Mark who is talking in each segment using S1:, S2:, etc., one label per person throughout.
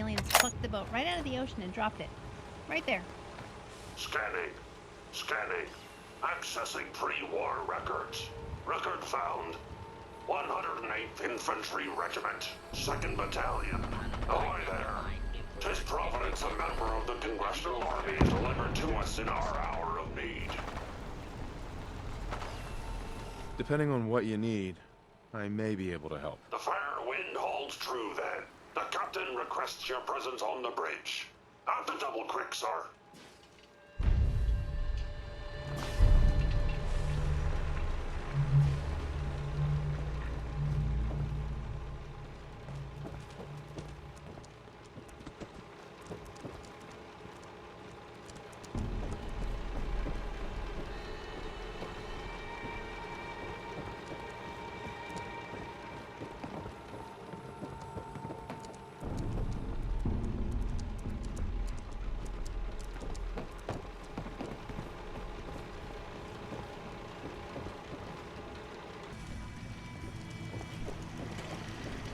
S1: aliens plucked the boat right out of the ocean and dropped it. Right there.
S2: Scanning. Scanning. Accessing pre-war records. Record found. 108th Infantry Regiment, 2nd Battalion. Ahoy there. 'Tis Providence, a member of the Congressional Army, delivered to us in our hour of need.
S3: Depending on what you need, I may be able to help.
S2: The fair wind holds true, then. The captain requests your presence on the bridge. At the double quick, sir.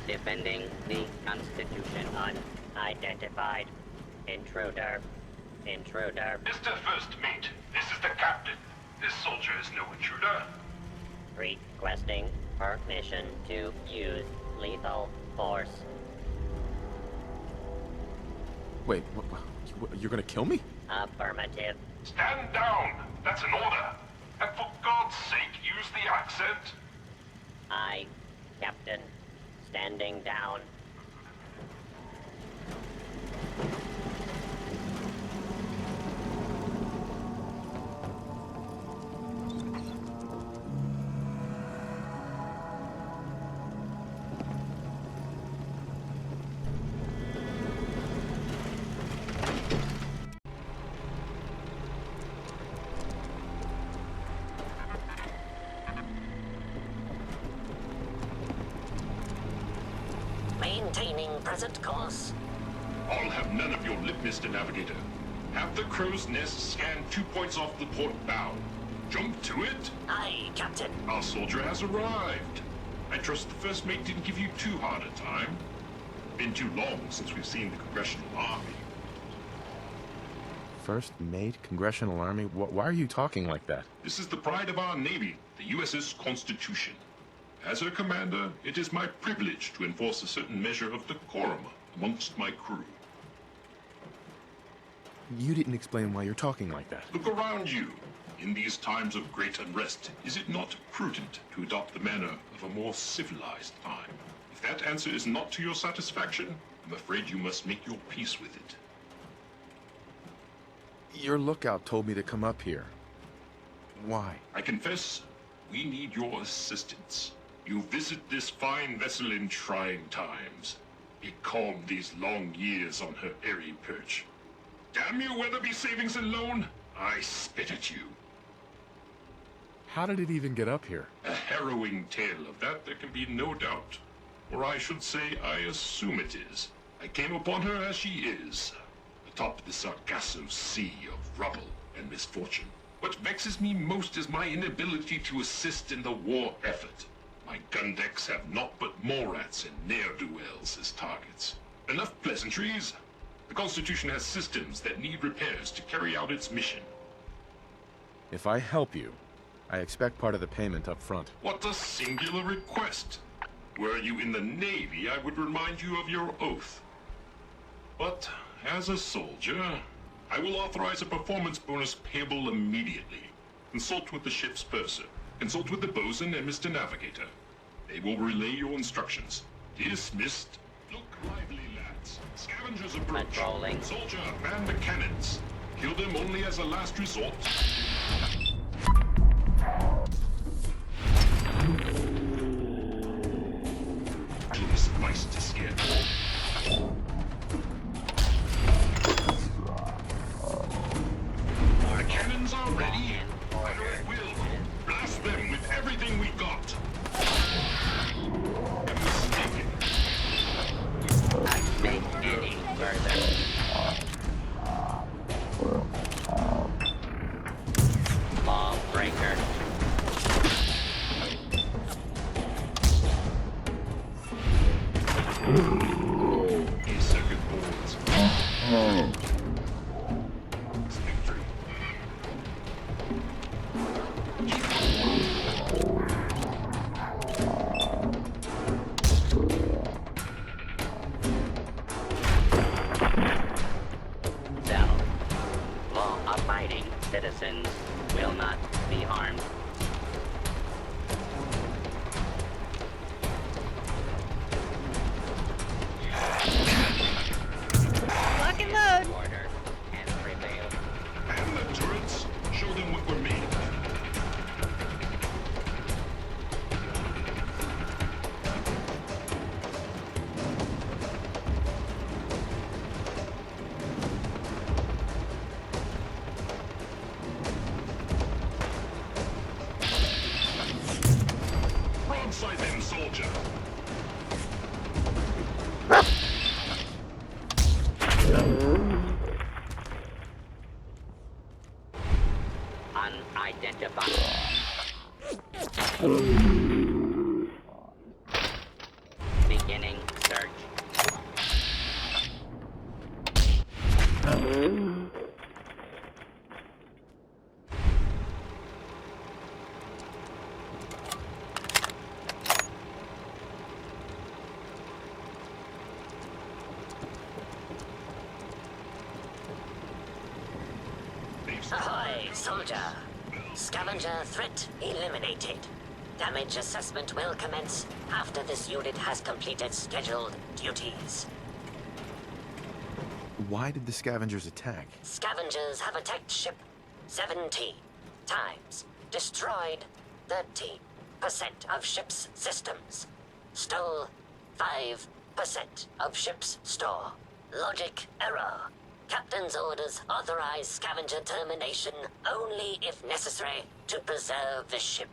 S4: Defending the Constitution. Unidentified. Intruder. Intruder.
S5: Mr. First Mate, this is the captain. This soldier is no intruder.
S4: Requesting permission to use lethal force.
S3: Wait, you're gonna kill me?
S4: Affirmative.
S5: Stand down. That's an order. And for God's sake, use the accent.
S4: I, Captain. Standing down. Maintaining present course.
S5: I'll have none of your lip, Mr. Navigator. Have the crow's nest scan 2 points off the port bow. Jump to it.
S4: Aye, Captain.
S5: Our soldier has arrived. I trust the First Mate didn't give you too hard a time. Been too long since we've seen the Congressional Army.
S3: First Mate, Congressional Army? Why are you talking like that?
S5: This is the pride of our Navy, the USS Constitution. As her commander, it is my privilege to enforce a certain measure of decorum amongst my crew.
S3: You didn't explain why you're talking like that.
S5: Look around you. In these times of great unrest, is it not prudent to adopt the manner of a more civilized time? If that answer is not to your satisfaction, I'm afraid you must make your peace with it.
S3: Your lookout told me to come up here. Why?
S5: I confess, we need your assistance. You visit this fine vessel in trying times. Be calm these long years on her airy perch. Damn you, Weatherby Savings and Loan! I spit at you.
S3: How did it even get up here?
S5: A harrowing tale of that there can be no doubt. Or I should say, I assume it is. I came upon her as she is, atop the Sargasso Sea of rubble and misfortune. What vexes me most is my inability to assist in the war effort. My gun decks have naught but morats and ne'er-do-wells as targets. Enough pleasantries. The Constitution has systems that need repairs to carry out its mission.
S3: If I help you, I expect part of the payment up front.
S5: What a singular request! Were you in the Navy, I would remind you of your oath. But, as a soldier, I will authorize a performance bonus payable immediately. Consult with the ship's purser. Consult with the bosun and Mr. Navigator. They will relay your instructions. Dismissed. Look lively, lads. Scavengers approach.
S4: Patrolling.
S5: Soldier, man the cannons. Kill them only as a last resort. It'll suffice to scare them. The cannons are ready. Fire at will. Blast them with everything we got. I'm mistaken.
S4: I make any further. Lawbreaker.
S5: A second board
S4: will not be harmed.
S1: Lock and load.
S4: Order and prevail.
S5: And the turrets, show them what we're made of. Broadside them, soldier.
S4: Unidentified. Beginning search. Ahoy, soldier. Scavenger threat eliminated. Damage assessment will commence after this unit has completed scheduled duties.
S3: Why did the scavengers attack?
S4: Scavengers have attacked ship 17 times, destroyed 13% of ship's systems, stole 5% of ship's store. Logic error. Captain's orders authorize scavenger termination only if necessary to preserve the ship.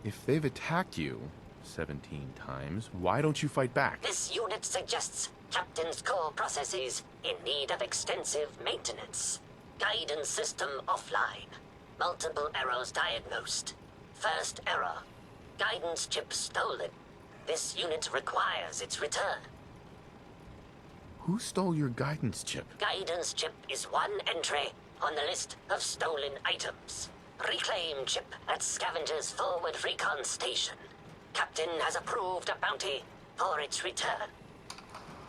S3: If they've attacked you 17 times, why don't you fight back?
S4: This unit suggests Captain's core processes in need of extensive maintenance. Guidance system offline. Multiple errors diagnosed. First error. Guidance chip stolen. This unit requires its return.
S3: Who stole your guidance chip?
S4: Guidance chip is one entry on the list of stolen items. Reclaim chip at Scavenger's forward recon station. Captain has approved a bounty for its return.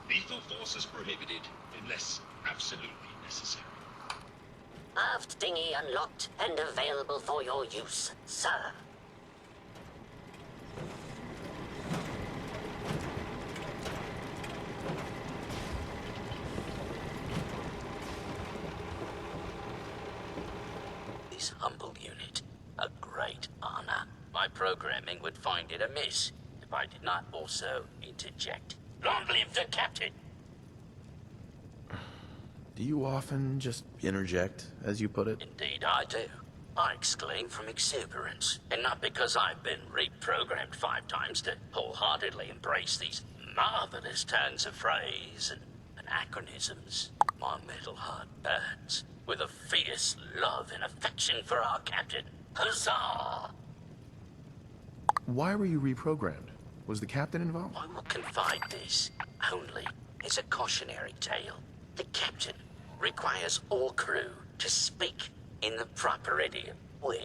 S5: Lethal force is prohibited unless absolutely necessary.
S4: Aft dinghy unlocked and available for your use, sir. This humble unit, a great honor. My programming would find it amiss if I did not also interject. Long live the captain!
S3: Do you often just interject, as you put it?
S4: Indeed I do. I exclaim from exuberance, and not because I've been reprogrammed 5 times to wholeheartedly embrace these marvelous turns of phrase and anachronisms. My metal heart burns with a fierce love and affection for our captain. Huzzah!
S3: Why were you reprogrammed? Was the captain involved?
S4: I will confide this only as a cautionary tale. The captain requires all crew to speak in the proper idiom. We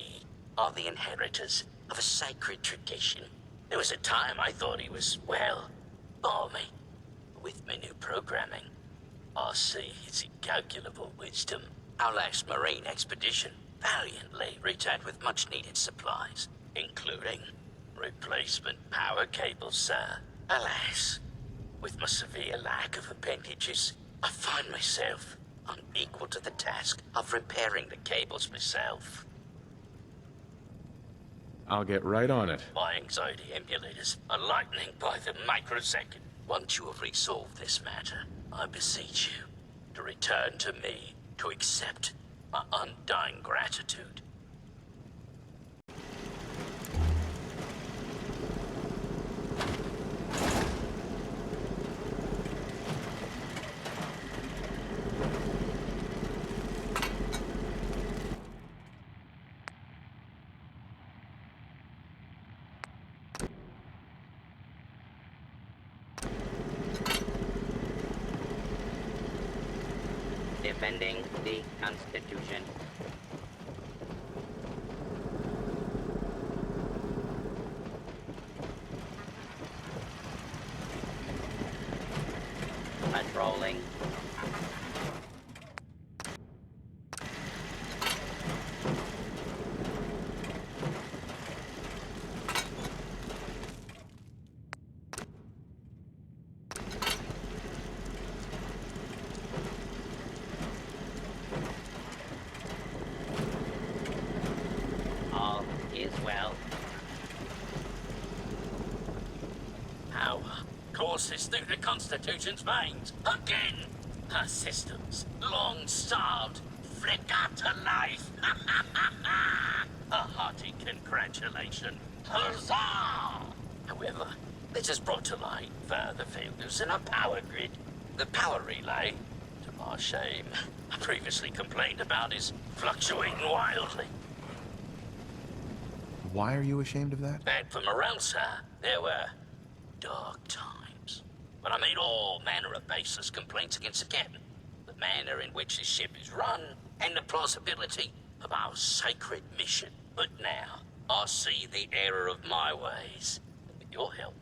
S4: are the inheritors of a sacred tradition. There was a time I thought he was, well, balmy. With my new programming, I see his incalculable wisdom. Our last marine expedition valiantly returned with much-needed supplies, including replacement power cables, sir. Alas, with my severe lack of appendages, I find myself unequal to the task of repairing the cables myself.
S3: I'll get right on it.
S4: My anxiety emulators are lightning by the microsecond. Once you have resolved this matter, I beseech you to return to me to accept my undying gratitude. Defending the Constitution. Patrolling. the Constitution's veins. Again! Her systems, long starved, flicker to life. A hearty congratulations. Huzzah! However, this has brought to light further failures in our power grid. The power relay, to our shame, I previously complained about, is fluctuating wildly.
S3: Why are you ashamed of that?
S4: Bad for morale, sir. There were dark times. But I made all manner of baseless complaints against the captain. The manner in which his ship is run, and the plausibility of our sacred mission. But now, I see the error of my ways. And with your help,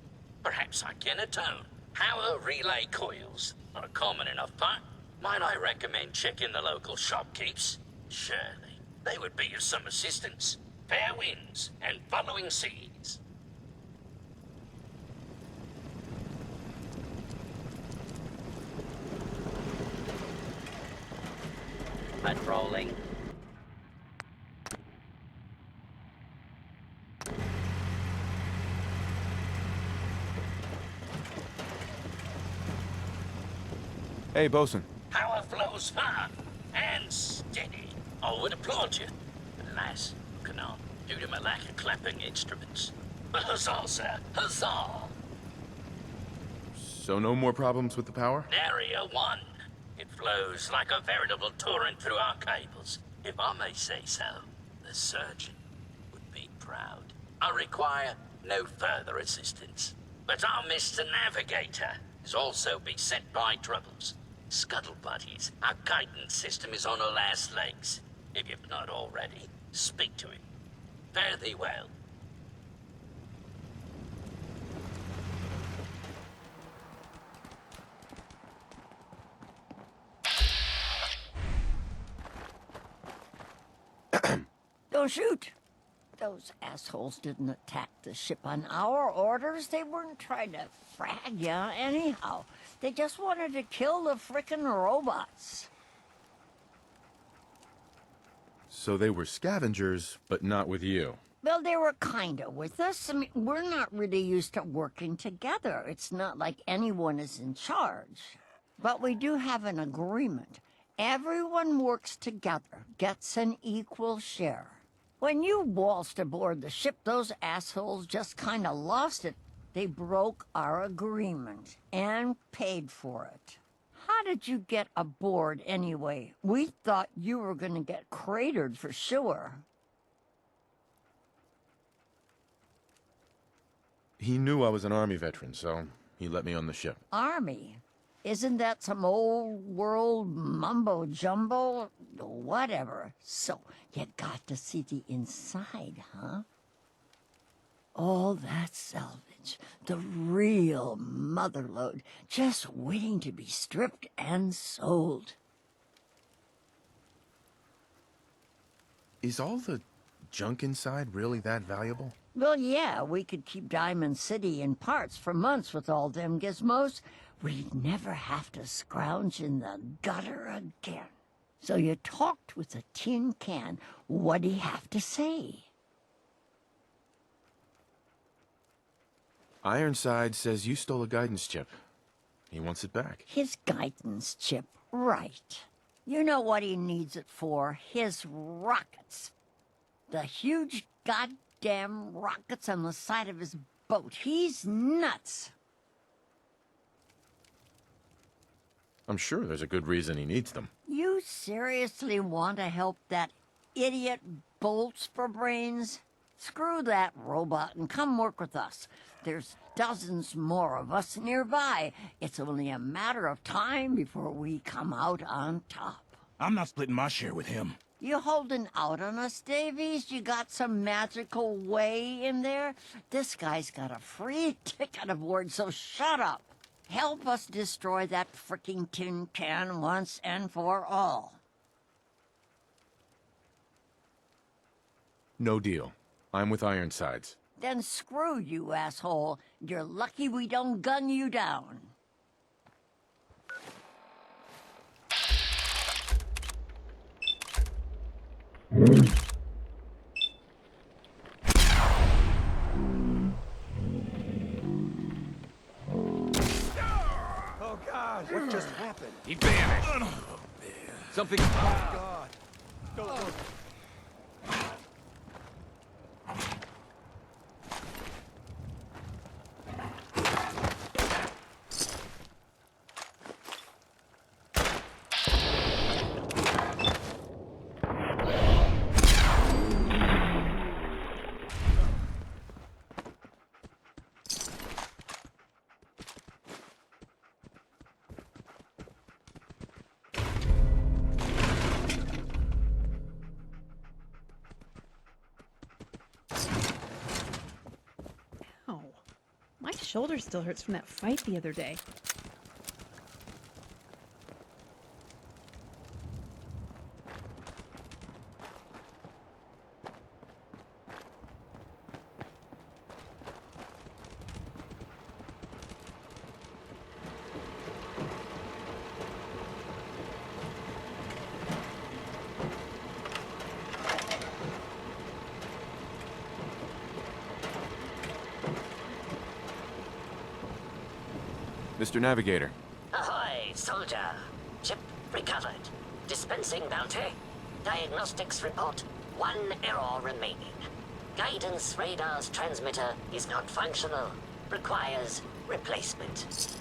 S4: perhaps I can atone. Power relay coils are a common enough part. Might I recommend checking the local shopkeepers? Surely, they would be of some assistance. Fair winds and following seas. Patrolling.
S3: Hey, bosun.
S4: Power flows far and steady. I would applaud you. Alas, cannot, due to my lack of clapping instruments. But huzzah, sir, huzzah!
S3: So no more problems with the power?
S4: Area 1. It flows like a veritable torrent through our cables. If I may say so, the surgeon would be proud. I require no further assistance. But our Mr. Navigator is also beset by troubles. Scuttle buddies, our guidance system is on her last legs. If you've not already, speak to him. Fare thee well.
S6: Don't shoot! Those assholes didn't attack the ship on our orders. They weren't trying to frag ya anyhow. They just wanted to kill the frickin' robots.
S3: So they were scavengers, but not with you.
S6: Well, they were kinda with us. I mean, we're not really used to working together. It's not like anyone is in charge. But we do have an agreement. Everyone works together, gets an equal share. When you waltzed aboard the ship, those assholes just kinda lost it. They broke our agreement and paid for it. How did you get aboard anyway? We thought you were gonna get cratered for sure.
S3: He knew I was an army veteran, so he let me on the ship.
S6: Army? Isn't that some old world mumbo-jumbo? Whatever. So, you got to see the inside, huh? All that salvage, the real motherlode, just waiting to be stripped and sold.
S3: Is all the junk inside really that valuable?
S6: Well, yeah, we could keep Diamond City in parts for months with all them gizmos. We'd never have to scrounge in the gutter again. So you talked with a tin can. What'd he have to say?
S3: Ironside says you stole a guidance chip. He wants it back.
S6: His guidance chip, right. You know what he needs it for? His rockets. The huge goddamn rockets on the side of his boat. He's nuts.
S3: I'm sure there's a good reason he needs them.
S6: You seriously want to help that idiot Bolts for brains? Screw that robot and come work with us. There's dozens more of us nearby. It's only a matter of time before we come out on top.
S7: I'm not splitting my share with him.
S6: You holding out on us, Davies? You got some magical way in there? This guy's got a free ticket aboard, so shut up. Help us destroy that fricking tin can once and for all.
S3: No deal. I'm with Ironsides.
S6: Then screw you, asshole. You're lucky we don't gun you down.
S8: just happened?
S9: He vanished. Something.
S8: God. Don't look.
S1: Oh, my shoulder still hurts from that fight the other day.
S3: Mr. Navigator.
S4: Ahoy, soldier. Ship recovered. Dispensing bounty. Diagnostics report. 1 error remaining. Guidance radar's transmitter is not functional. Requires replacement.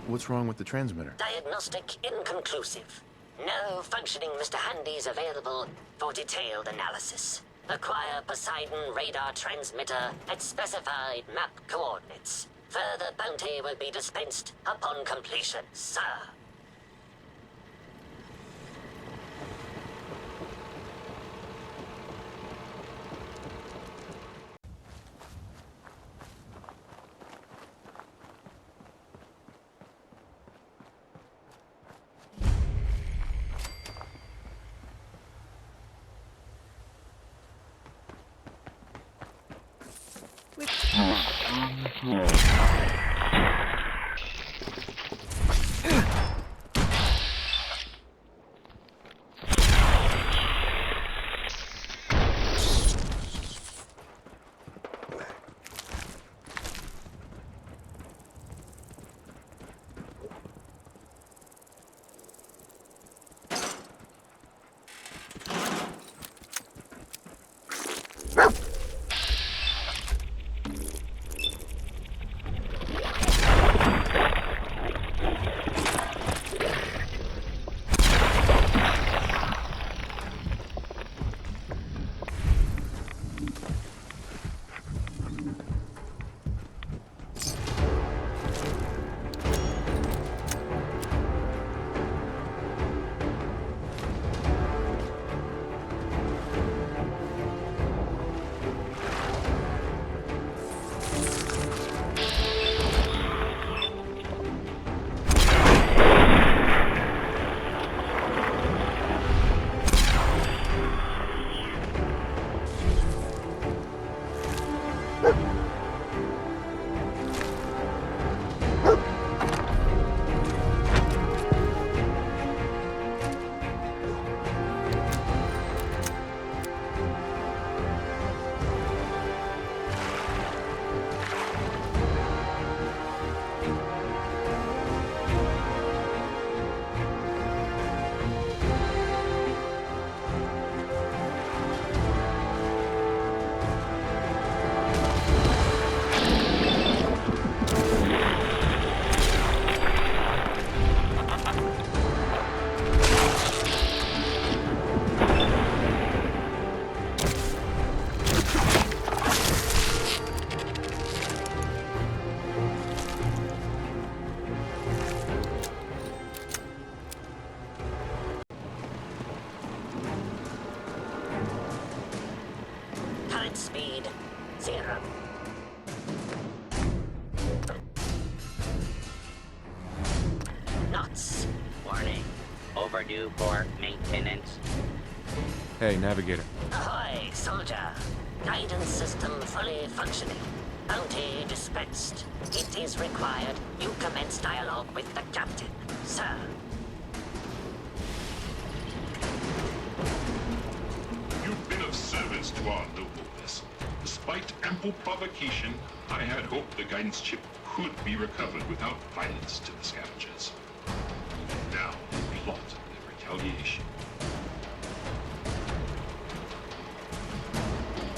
S3: What's wrong with the transmitter?
S4: Diagnostic inconclusive. No functioning Mr. Handy's available for detailed analysis. Acquire Poseidon radar transmitter at specified map coordinates. Further bounty will be dispensed upon completion, sir. Speed 0. Knots. Warning. Overdue for maintenance.
S3: Hey, Navigator.
S4: Ahoy, soldier. Guidance system fully functioning. Bounty dispensed. It is required you commence dialogue with the captain, sir.
S5: You've been of service to our noble vessel. Despite ample provocation, I had hoped the guidance ship could be recovered without violence to the scavengers. Now, plot their retaliation.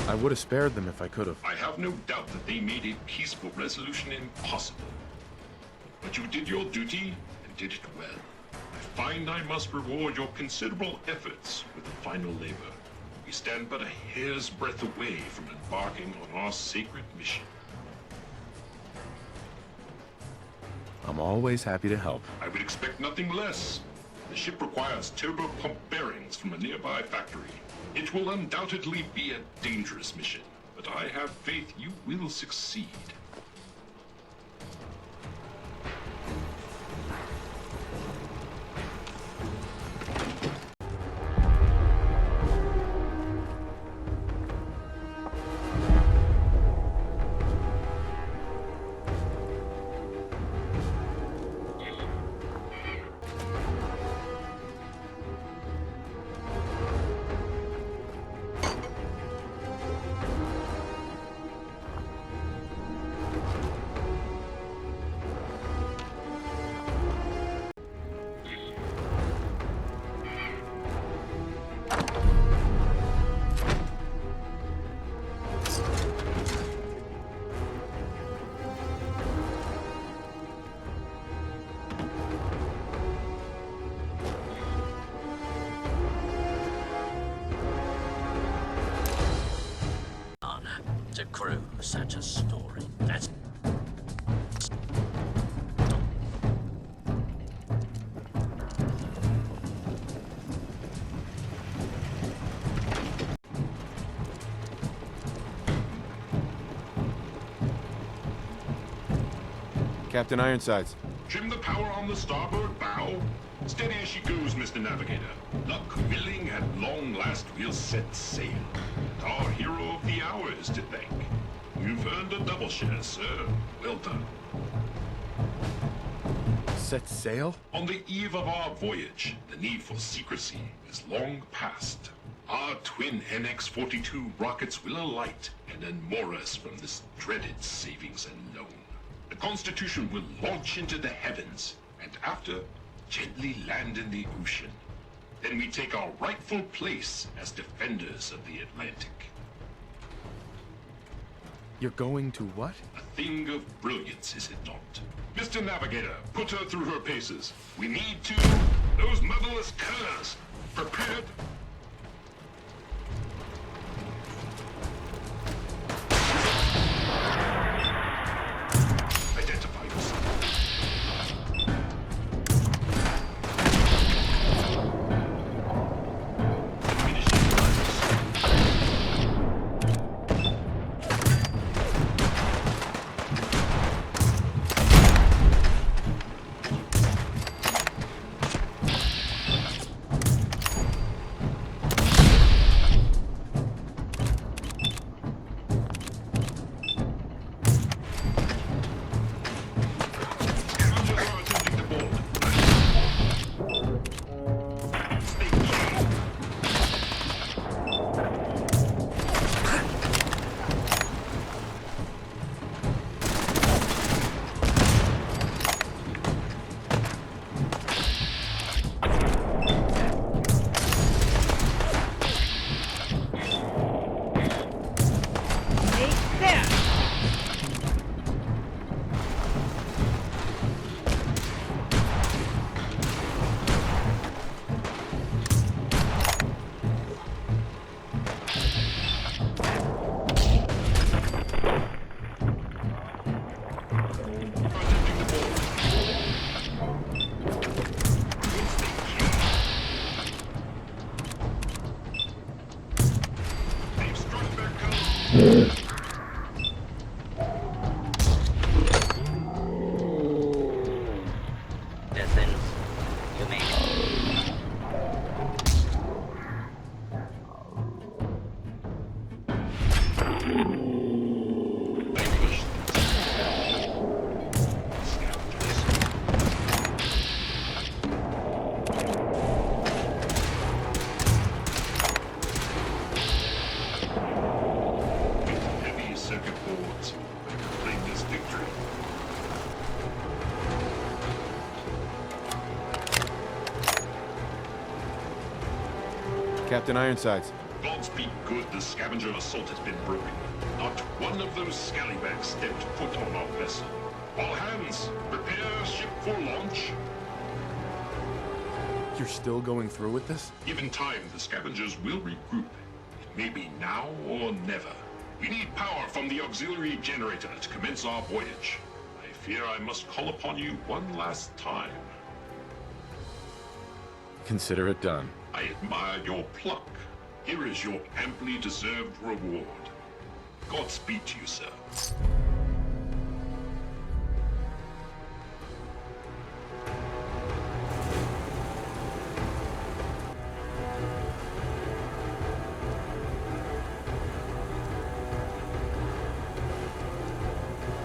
S3: I would have spared them if I could have.
S5: I have no doubt that they made a peaceful resolution impossible. But you did your duty and did it well. I find I must reward your considerable efforts with the final labor. We stand but a hair's breadth away from embarking on our sacred mission.
S3: I'm always happy to help.
S5: I would expect nothing less. The ship requires turbo pump bearings from a nearby factory. It will undoubtedly be a dangerous mission, but I have faith you will succeed.
S4: To crew such a story. That's
S3: Captain Ironsides.
S5: Trim the power on the starboard bow. Steady as she goes, Mr. Navigator. Luck willing, at long last we'll set sail. Our hero of the hour is to thank. You've earned a double share, sir. Well done.
S3: Set sail?
S5: On the eve of our voyage, the need for secrecy is long past. Our twin NX-42 rockets will alight and unmoor us from this dreaded savings and loan. The Constitution will launch into the heavens, and after, gently land in the ocean. Then we take our rightful place as defenders of the Atlantic.
S3: You're going to what?
S5: A thing of brilliance, is it not? Mr. Navigator, put her through her paces. We need to... Those motherless curs! Prepared... Identify yourself.
S3: Captain Ironsides.
S5: Godspeed good, the scavenger assault has been broken. Not one of those scallywags stepped foot on our vessel. All hands, prepare ship for launch.
S3: You're still going through with this?
S5: Given time, the scavengers will regroup. It may be now or never. We need power from the auxiliary generator to commence our voyage. I fear I must call upon you one last time.
S3: Consider it done.
S5: I admire your pluck. Here is your amply deserved reward. Godspeed to you, sir.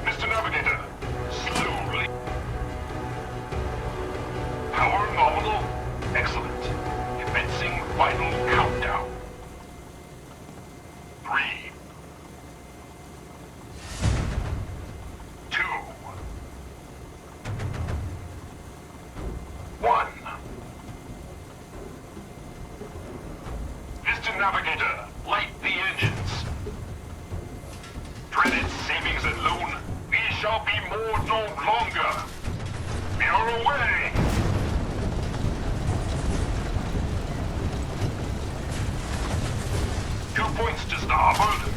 S5: Mr. Navigator, slowly. Power nominal. Excellent. Commencing final countdown. 3, 2, 1. Mr. Navigator, light the engines. Dreaded savings and loan, we shall be moored no longer. We are away. Two points to starboard.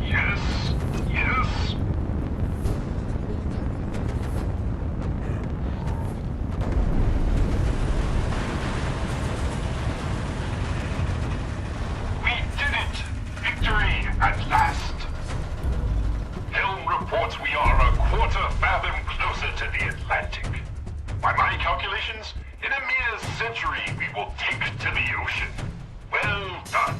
S5: Yes, yes. We did it! Victory at last! Helm reports we are a quarter fathom closer to the Atlantic. By my calculations, in a mere century we will take to the ocean. Well done.